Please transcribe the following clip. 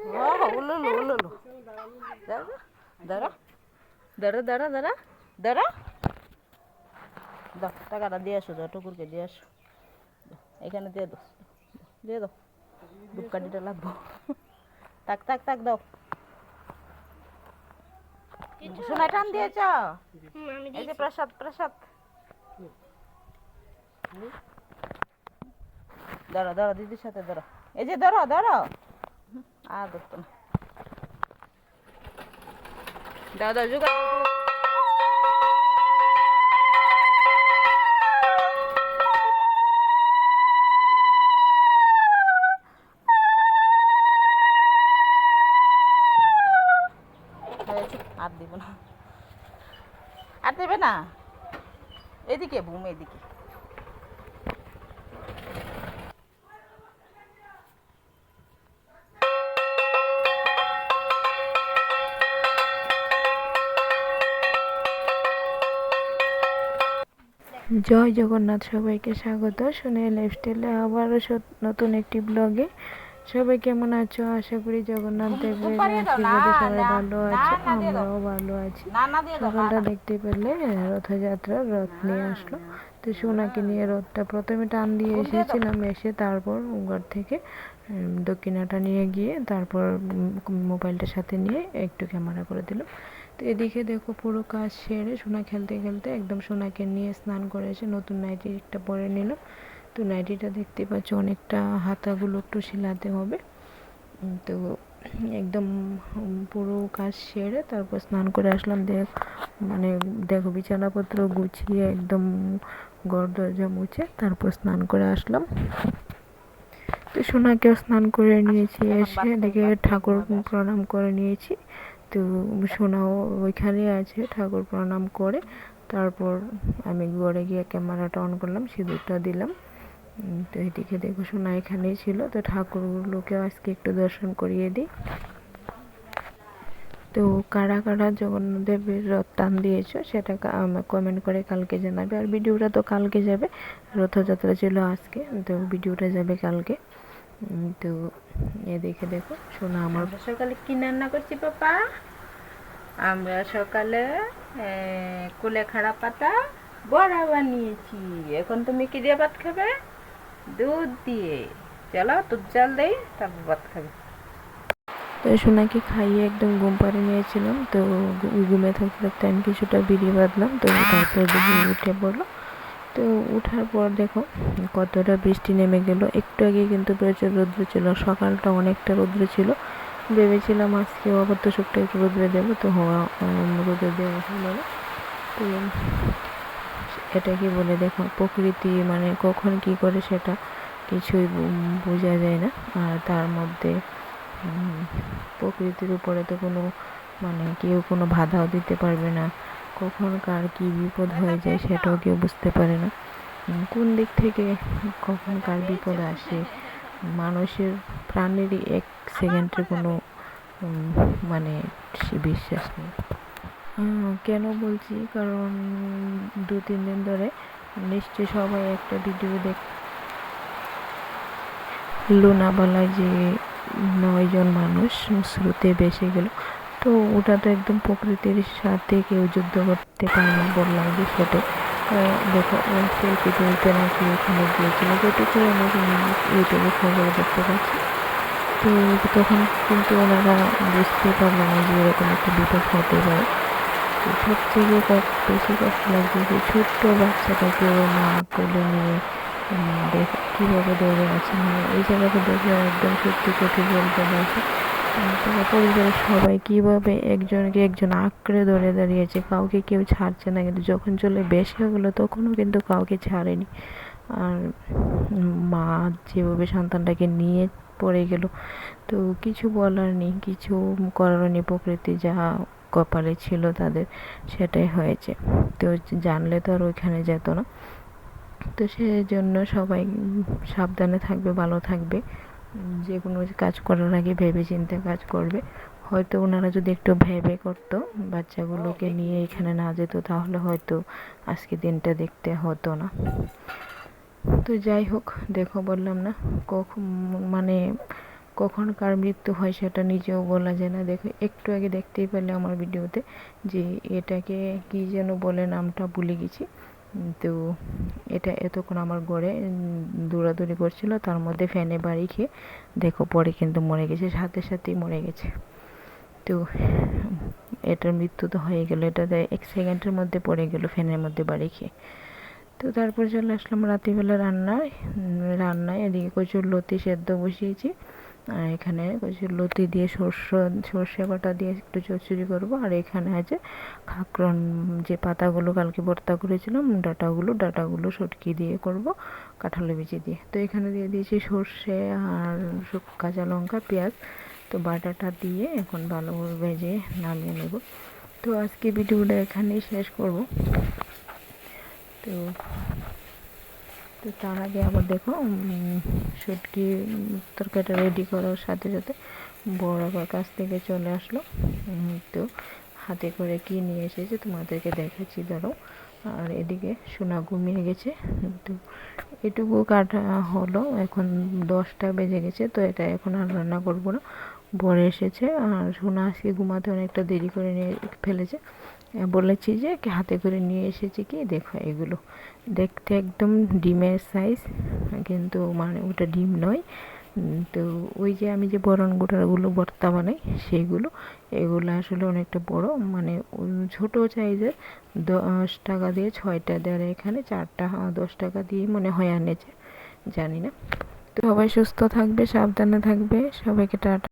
উলুলু উলুলু দাঁড়া দাঁড়া দাঁড়া দাঁড়া দাঁড়া দাও টাকাটা দিয়ে আসো, দাও টুকুরকে দিয়ে আসো, এখানে দিয়ে দাও, দিয়ে দাও, ধূপকাঠিটা লাগবো। তাক তাক তাক দাও। শোনা টান দিয়েছ, এই যে প্রসাদ প্রসাদ। ধরো ধরো দিদির সাথে ধরো, এই যে ধরো ধরো, আর ধরতো না, দাও দাও জোগাড় হয়েছে, আর দিব না, আর দেবে না, এদিকে বুম এদিকে। জয় জগন্নাথ, সবাইকে স্বাগত সোনালী লাইফস্টাইলে আবারও নতুন একটি ব্লগে। সবাই কেমন আছো? আশা করি জগন্নাথ দেবের আশীর্বাদে সবাই ভালো আছে, আমরাও ভালো আছি। সকালটা দেখতে পেলে রথযাত্রার রথ নিয়ে আসলো, তো সোনাকে নিয়ে রথটা প্রথমে টান দিয়ে এসেছিলাম, এসে তারপর ঘর থেকে দক্ষিণাটা নিয়ে গিয়ে তারপর মোবাইলটার সাথে নিয়ে একটু ক্যামেরা করে দিল। তো এদিকে দেখো পুরো কাজ সেরে সোনা খেলতে খেলতে একদম সোনাকে নিয়ে স্নান করে এসে নতুন নাইটি একটা পরে নিল। তো নাইটিটা দেখতে পাচ্ছ অনেকটা হাতাগুলো একটু সিলাতে হবে। তো একদম পুরো কাজ সেরে তারপর স্নান করে আসলাম। দেখো বিছানাপত্র গুছিয়ে একদম ঘর দরজা মুছে তারপর স্নান করে আসলাম। তো সোনাকেও স্নান করে নিয়েছি, এসে এদিকে ঠাকুর প্রণাম করে নিয়েছি। তো সোনাও ওইখানে আছে, ঠাকুর প্রণাম করে তারপর আমি ঘরে গিয়ে ক্যামেরাটা অন করলাম, সিঁদুরটা দিলাম। তো এদিকে দেখো সোনা এখানেই ছিল, তো ঠাকুরগুলোকে আজকে একটু দর্শন করিয়ে দিই। তো কারা কারা জগন্নাথ দেবের রথ টান দিয়েছো সেটা কমেন্ট করে কালকে জানাবে। আর ভিডিওটা তো কালকে যাবে, রথযাত্রা ছিল আজকে, তো ভিডিওটা যাবে কালকে। তো এদিকে দেখো সোনা আমার সকালে কি রান্না করছি পাপা। আমরা সকালে কুলেখাড়া পাতা বড়া বানিয়েছি। এখন তুমি কি দিয়ে ভাত খাবে? দুধ দিয়ে। চলো দুধ জাল দেই, তারপর ভাত খাবে। তো সোনাকে খাইয়ে একদম ঘুম পাড়িয়ে নিয়েছিলাম। তো ঘুমে থাকতে থাকতে আমি কিছুটা বিড়ি বাঁধলাম, তো তারপর উঠে পড়লো। তো উঠার পর দেখো কতটা বৃষ্টি নেমে গেল। একটু আগে কিন্তু প্রচুর রৌদ্র ছিল, সকালটা অনেকটা রৌদ্র ছিল। ভেবেছিলাম আজকেও আবার তো সবটা একটু রোদ্রে দেবো, তো রোদ্রে দেওয়া হলো না। তো এটা কি বলে দেখো প্রকৃতি মানে কখন কি করে সেটা কিছুই বোঝা যায় না। আর তার মধ্যে প্রকৃতির উপরে তো কোনো কেউ কোনো বাধাও দিতে পারবে না, কখন কার কী বিপদ হয়ে যায় সেটাও কেউ বুঝতে পারে না। কোন দিক থেকে কখন কার বিপদ আসে মানুষের প্রাণেরই এক সেকেন্ডের কোনো বিশ্বাস নেই। কেন বলছি, কারণ 2-3 দিন ধরে নিশ্চয়ই সবাই একটা ভিডিও লোনাবালায় যে 9 জন মানুষ স্রোতে ভেসে গেল। তো ওটা তো একদম প্রকৃতির সাথে কেউ যুদ্ধ করতে পারে না, বললাম যে সেটা দেখো সেলফি তুলতে নাকি ওখানে গিয়েছিল, যেটুকু আমি ইউটিউবে খবরে দেখতে পাচ্ছি। তো তখন কিন্তু ওনারা বুঝতে পারলো না যে এরকম একটা বিপদ হতে পারে। তো সবথেকে বেশি কষ্ট লাগছে যে ছোট্ট বাচ্চাটাকে ও মা কোলে নিয়ে দেখ কীভাবে দৌড়ে আছে। এই জায়গাটা দেখে একদম সত্যি চোখে জল চলে আসে। পরিবারের সবাই কীভাবে একজনকে একজন আঁকড়ে ধরে দাঁড়িয়েছে, কাউকে কেউ ছাড়ছে না। কিন্তু যখন চলে বেশি হয়ে গেলো তখনও কিন্তু কাউকে ছাড়েনি। আর মা যেভাবে সন্তানটাকে নিয়ে পড়ে গেল, তো কিছু বলার নেই, কিছু করার নেই। প্রকৃতি যা কপালে ছিল তাদের সেটাই হয়েছে। তো জানলে তো আর ওইখানে যেত না। তো সেই জন্য সবাই সাবধানে থাকবে, ভালো থাকবে। যে কোনো কাজ করার আগে ভেবে চিন্তে কাজ করবে। হয়তো ওনারা যদি একটু ভেবে করতো, বাচ্চাগুলোকে নিয়ে এখানে না যেত, তাহলে হয়তো আজকে দিনটা দেখতে হতো না। তো যাই হোক, দেখো বললাম না কখন কখন কার মৃত্যু হয় সেটা নিজেও বলা যায় না। দেখো একটু আগে দেখতেই পেলে আমার ভিডিওতে যে এটাকে কি যেন বলে, নামটা ভুলে গেছি। তো এটা এতক্ষণ আমার ঘরে দৌড়াদৌড়ি করছিল, তার মধ্যে ফ্যানে বাড়ি খেয়ে দেখো পরে কিন্তু মরে গেছে, সাথে সাথেই মরে গেছে। তো এটার মৃত্যু তো হয়ে গেল, এটা 1 সেকেন্ডের মধ্যে পড়ে গেল ফ্যানের মধ্যে বাড়ি খেয়ে। তো তারপর চলে আসলাম রাত্রিবেলা রান্নায় এদিকে কচুর লতি সেদ্ধ বসিয়েছি, আর এখানে কচুর লতি দিয়ে সর্ষে বাটা দিয়ে একটু চচ্চড়ি করব। আর এখানে আছে খাকরন, যে পাতাগুলো কালকে ভর্তা করেছিলাম, ডাটাগুলো সটকি দিয়ে করব, কাঁঠালি বিচি দিয়ে। তো এখানে দিয়ে দিয়েছি সর্ষে আর কাঁচা লঙ্কা, পেঁয়াজ। তো বাটাটা দিয়ে এখন ভালোভাবে ভেজে নামিয়ে নেব। তো আজকে ভিডিওটা এখানেই শেষ করব। তো তো তার আগে আবার দেখো শুটকি তরকারিটা রেডি করার সাথে সাথে বড় আবার কাছ থেকে চলে আসলো। তো হাতে করে কি নিয়ে এসেছে তোমাদেরকে দেখাচ্ছি, ধরো। আর এদিকে সোনা ঘুমিয়ে গেছে। তো এটুকু কাটা হলো, এখন 10টা বেজে গেছে। তো এটা এখন আর রান্না করবো না, বর এসেছে আর সোনা আজকে ঘুমাতে অনেকটা দেরি করে নিয়ে ফেলেছে। বলেছি যে হাতে করে নিয়ে এসেছি, কি দেখো এগুলো দেখতে একদম ডিমের সাইজ, কিন্তু মানে ওটা ডিম নয়। তো ওই যে আমি যে বরণ গোটাগুলো ভর্তা বানাই সেগুলো, এগুলো আসলে অনেকটা বড়, মানে ছোট সাইজের। 10 টাকা দিয়ে 6টা দেয়, এখানে 4টা 10 টাকা দিয়ে মনে হয় আনেছে, জানি না। তো সবাই সুস্থ থাকবে, সাবধানে থাকবে, সবাইকে টাটা।